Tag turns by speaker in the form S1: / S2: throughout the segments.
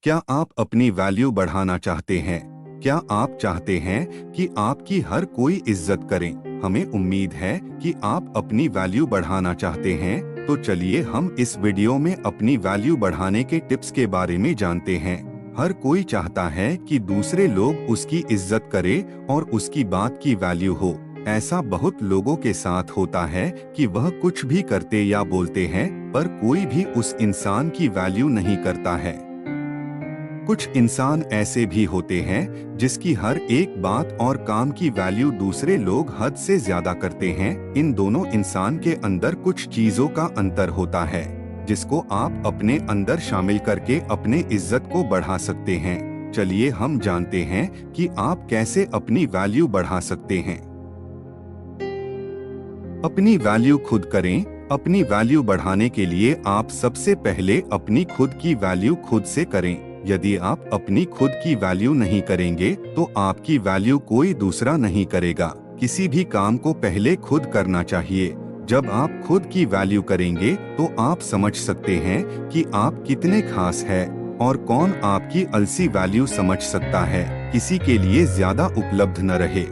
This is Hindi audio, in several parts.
S1: क्या आप अपनी वैल्यू बढ़ाना चाहते हैं? क्या आप चाहते हैं कि आपकी हर कोई इज्जत करे? हमें उम्मीद है कि आप अपनी वैल्यू बढ़ाना चाहते हैं, तो चलिए हम इस वीडियो में अपनी वैल्यू बढ़ाने के टिप्स के बारे में जानते हैं। हर कोई चाहता है कि दूसरे लोग उसकी इज्जत करें और उसकी बात की वैल्यू हो। ऐसा बहुत लोगों के साथ होता है कि वह कुछ भी करते या बोलते हैं, पर कोई भी उस इंसान की वैल्यू नहीं करता है। कुछ इंसान ऐसे भी होते हैं जिसकी हर एक बात और काम की वैल्यू दूसरे लोग हद से ज्यादा करते हैं। इन दोनों इंसान के अंदर कुछ चीजों का अंतर होता है, जिसको आप अपने अंदर शामिल करके अपने इज्जत को बढ़ा सकते हैं। चलिए हम जानते हैं कि आप कैसे अपनी वैल्यू बढ़ा सकते हैं। अपनी वैल्यू खुद करें। अपनी वैल्यू बढ़ाने के लिए आप सबसे पहले अपनी खुद की वैल्यू खुद से करें। यदि आप अपनी खुद की वैल्यू नहीं करेंगे तो आपकी वैल्यू कोई दूसरा नहीं करेगा। किसी भी काम को पहले खुद करना चाहिए। जब आप खुद की वैल्यू करेंगे तो आप समझ सकते हैं कि आप कितने खास हैं और कौन आपकी अलसी वैल्यू समझ सकता है। किसी के लिए ज्यादा उपलब्ध न रहे।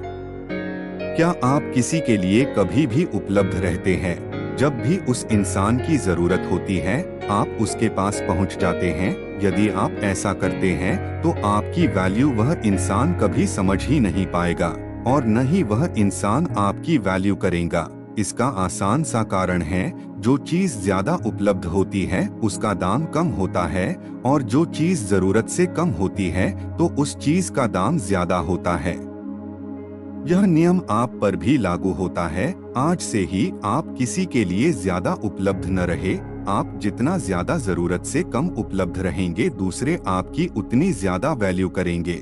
S1: क्या आप किसी के लिए कभी भी उपलब्ध रहते हैं? जब भी उस इंसान की जरूरत होती है, आप उसके पास पहुंच जाते हैं। यदि आप ऐसा करते हैं तो आपकी वैल्यू वह इंसान कभी समझ ही नहीं पाएगा और न ही वह इंसान आपकी वैल्यू करेगा। इसका आसान सा कारण है, जो चीज ज्यादा उपलब्ध होती है उसका दाम कम होता है, और जो चीज जरूरत से कम होती है तो उस चीज का दाम ज्यादा होता है। यह नियम आप पर भी लागू होता है। आज से ही आप किसी के लिए ज्यादा उपलब्ध न रहे। आप जितना ज्यादा जरूरत से कम उपलब्ध रहेंगे, दूसरे आपकी उतनी ज्यादा वैल्यू करेंगे।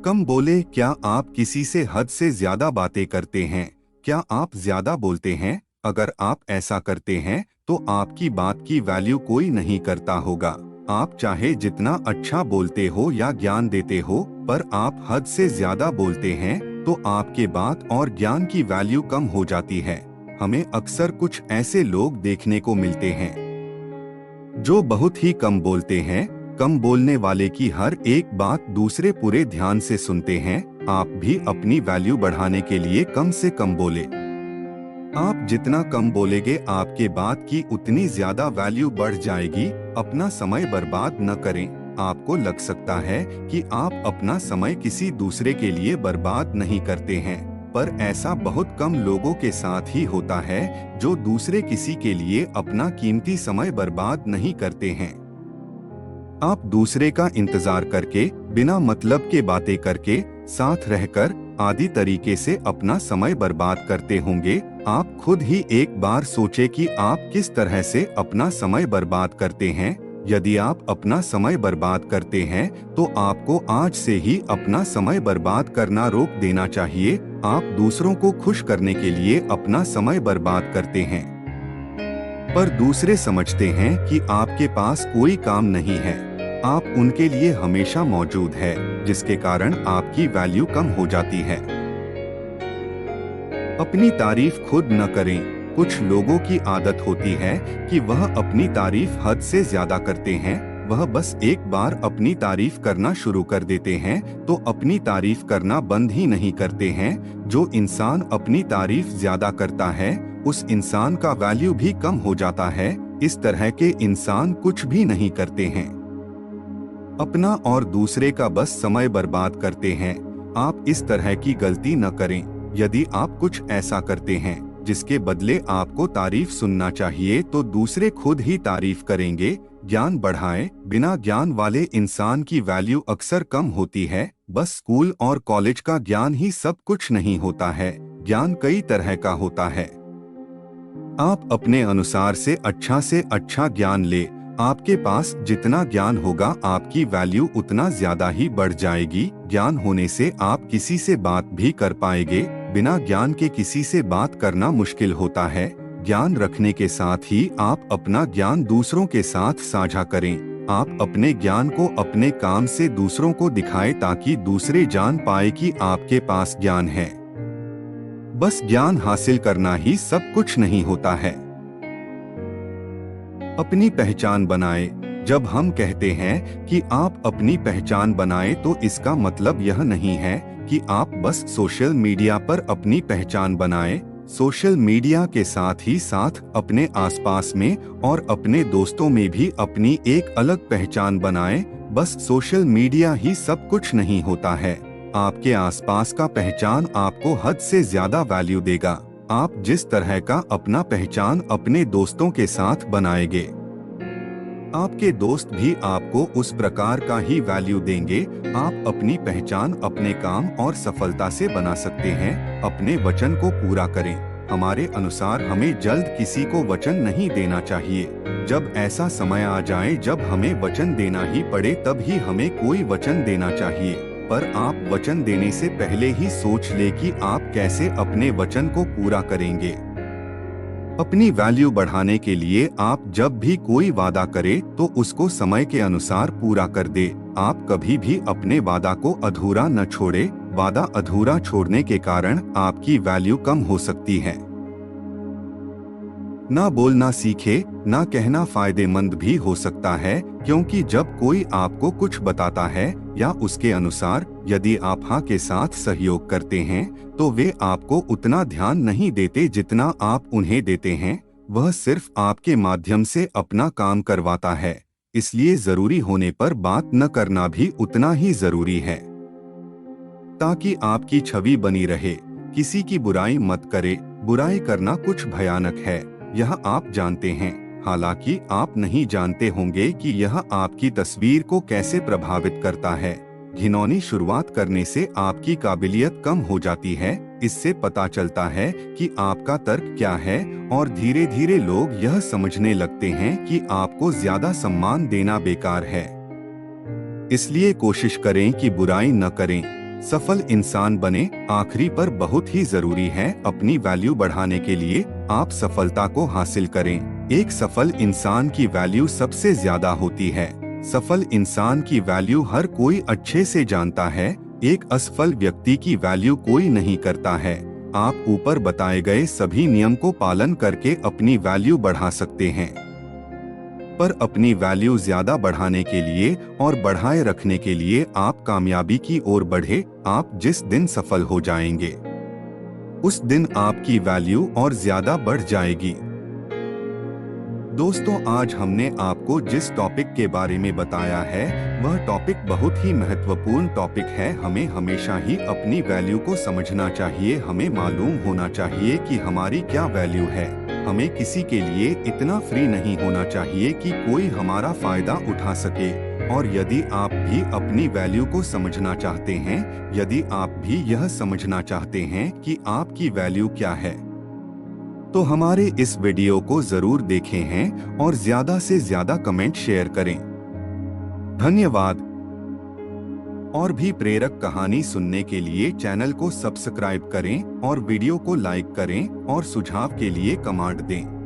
S1: कम बोले। क्या आप किसी से हद से ज्यादा बातें करते हैं? क्या आप ज्यादा बोलते हैं? अगर आप ऐसा करते हैं तो आपकी बात की वैल्यू कोई नहीं करता होगा। आप चाहे जितना अच्छा बोलते हो या ज्ञान देते हो, पर आप हद से ज्यादा बोलते हैं तो आपके बात और ज्ञान की वैल्यू कम हो जाती है। हमें अक्सर कुछ ऐसे लोग देखने को मिलते हैं जो बहुत ही कम बोलते हैं। कम बोलने वाले की हर एक बात दूसरे पूरे ध्यान से सुनते हैं। आप भी अपनी वैल्यू बढ़ाने के लिए कम से कम बोले। आप जितना कम बोलेंगे, आपके बात की उतनी ज्यादा वैल्यू बढ़ जाएगी। अपना समय बर्बाद न करें। आपको लग सकता है कि आप अपना समय किसी दूसरे के लिए बर्बाद नहीं करते हैं, पर ऐसा बहुत कम लोगों के साथ ही होता है जो दूसरे किसी के लिए अपना कीमती समय बर्बाद नहीं करते हैं। आप दूसरे का इंतजार करके, बिना मतलब के बातें करके, साथ रहकर आदि तरीके से अपना समय बर्बाद करते होंगे। आप खुद ही एक बार सोचें कि आप किस तरह से अपना समय बर्बाद करते हैं। यदि आप अपना समय बर्बाद करते हैं तो आपको आज से ही अपना समय बर्बाद करना रोक देना चाहिए। आप दूसरों को खुश करने के लिए अपना समय बर्बाद करते हैं, पर दूसरे समझते हैं कि आपके पास कोई काम नहीं है। आप उनके लिए हमेशा मौजूद है, जिसके कारण आपकी वैल्यू कम हो जाती है। अपनी तारीफ खुद न करें। कुछ लोगों की आदत होती है कि वह अपनी तारीफ हद से ज्यादा करते हैं। वह बस एक बार अपनी तारीफ करना शुरू कर देते हैं तो अपनी तारीफ करना बंद ही नहीं करते हैं। जो इंसान अपनी तारीफ ज्यादा करता है, उस इंसान का वैल्यू भी कम हो जाता है। इस तरह के इंसान कुछ भी नहीं करते हैं, अपना और दूसरे का बस समय बर्बाद करते हैं। आप इस तरह की गलती न करें। यदि आप कुछ ऐसा करते हैं जिसके बदले आपको तारीफ सुनना चाहिए, तो दूसरे खुद ही तारीफ करेंगे। ज्ञान बढ़ाएं। बिना ज्ञान वाले इंसान की वैल्यू अक्सर कम होती है। बस स्कूल और कॉलेज का ज्ञान ही सब कुछ नहीं होता है। ज्ञान कई तरह का होता है। आप अपने अनुसार से अच्छा ज्ञान ले। आपके पास जितना ज्ञान होगा, आपकी वैल्यू उतना ज्यादा ही बढ़ जाएगी। ज्ञान होने से आप किसी से बात भी कर पाएंगे। बिना ज्ञान के किसी से बात करना मुश्किल होता है। ज्ञान रखने के साथ ही आप अपना ज्ञान दूसरों के साथ साझा करें। आप अपने ज्ञान को अपने काम से दूसरों को दिखाएं, ताकि दूसरे जान पाए कि आपके पास ज्ञान है। बस ज्ञान हासिल करना ही सब कुछ नहीं होता है। अपनी पहचान बनाएं। जब हम कहते हैं कि आप अपनी पहचान बनाएं, तो इसका मतलब यह नहीं है कि आप बस सोशल मीडिया पर अपनी पहचान बनाएं। सोशल मीडिया के साथ ही साथ अपने आसपास में और अपने दोस्तों में भी अपनी एक अलग पहचान बनाएं। बस सोशल मीडिया ही सब कुछ नहीं होता है। आपके आसपास का पहचान आपको हद से ज्यादा वैल्यू देगा। आप जिस तरह का अपना पहचान अपने दोस्तों के साथ बनाएंगे, आपके दोस्त भी आपको उस प्रकार का ही वैल्यू देंगे। आप अपनी पहचान अपने काम और सफलता से बना सकते हैं। अपने वचन को पूरा करें। हमारे अनुसार हमें जल्द किसी को वचन नहीं देना चाहिए। जब ऐसा समय आ जाए जब हमें वचन देना ही पड़े, तब ही हमें कोई वचन देना चाहिए। पर आप वचन देने से पहले ही सोच ले कि आप कैसे अपने वचन को पूरा करेंगे। अपनी वैल्यू बढ़ाने के लिए आप जब भी कोई वादा करें तो उसको समय के अनुसार पूरा कर दे। आप कभी भी अपने वादा को अधूरा न छोड़े। वादा अधूरा छोड़ने के कारण आपकी वैल्यू कम हो सकती है। ना बोलना सीखे, ना कहना फायदेमंद भी हो सकता है, क्योंकि जब कोई आपको कुछ बताता है या उसके अनुसार यदि आप हाँ के साथ सहयोग करते हैं, तो वे आपको उतना ध्यान नहीं देते जितना आप उन्हें देते हैं। वह सिर्फ आपके माध्यम से अपना काम करवाता है, इसलिए जरूरी होने पर बात न करना भी उतना ही जरूरी है, ताकि आपकी छवि बनी रहे। किसी की बुराई मत करे। बुराई करना कुछ भयानक है, यह आप जानते हैं। हालांकि आप नहीं जानते होंगे कि यह आपकी तस्वीर को कैसे प्रभावित करता है। घिनौनी शुरुआत करने से आपकी काबिलियत कम हो जाती है। इससे पता चलता है कि आपका तर्क क्या है, और धीरे धीरे लोग यह समझने लगते हैं कि आपको ज्यादा सम्मान देना बेकार है। इसलिए कोशिश करें कि बुराई न करें, सफल इंसान बने। आखिरी पर बहुत ही जरूरी है, अपनी वैल्यू बढ़ाने के लिए आप सफलता को हासिल करें। एक सफल इंसान की वैल्यू सबसे ज्यादा होती है। सफल इंसान की वैल्यू हर कोई अच्छे से जानता है। एक असफल व्यक्ति की वैल्यू कोई नहीं करता है। आप ऊपर बताए गए सभी नियम को पालन करके अपनी वैल्यू बढ़ा सकते हैं। पर अपनी वैल्यू ज्यादा बढ़ाने के लिए और बढ़ाए रखने के लिए आप कामयाबी की ओर बढ़े। आप जिस दिन सफल हो जाएंगे, उस दिन आपकी वैल्यू और ज्यादा बढ़ जाएगी। दोस्तों, आज हमने आपको जिस टॉपिक के बारे में बताया है, वह टॉपिक बहुत ही महत्वपूर्ण टॉपिक है। हमें हमेशा ही अपनी वैल्यू को समझना चाहिए। हमें मालूम होना चाहिए कि हमारी क्या वैल्यू है। हमें किसी के लिए इतना फ्री नहीं होना चाहिए कि कोई हमारा फायदा उठा सके। और यदि आप भी अपनी वैल्यू को समझना चाहते हैं, यदि आप भी यह समझना चाहते हैं कि आपकी वैल्यू क्या है, तो हमारे इस वीडियो को जरूर देखें हैं और ज्यादा से ज्यादा कमेंट शेयर करें। धन्यवाद। और भी प्रेरक कहानी सुनने के लिए चैनल को सब्सक्राइब करें और वीडियो को लाइक करें और सुझाव के लिए कमेंट दें।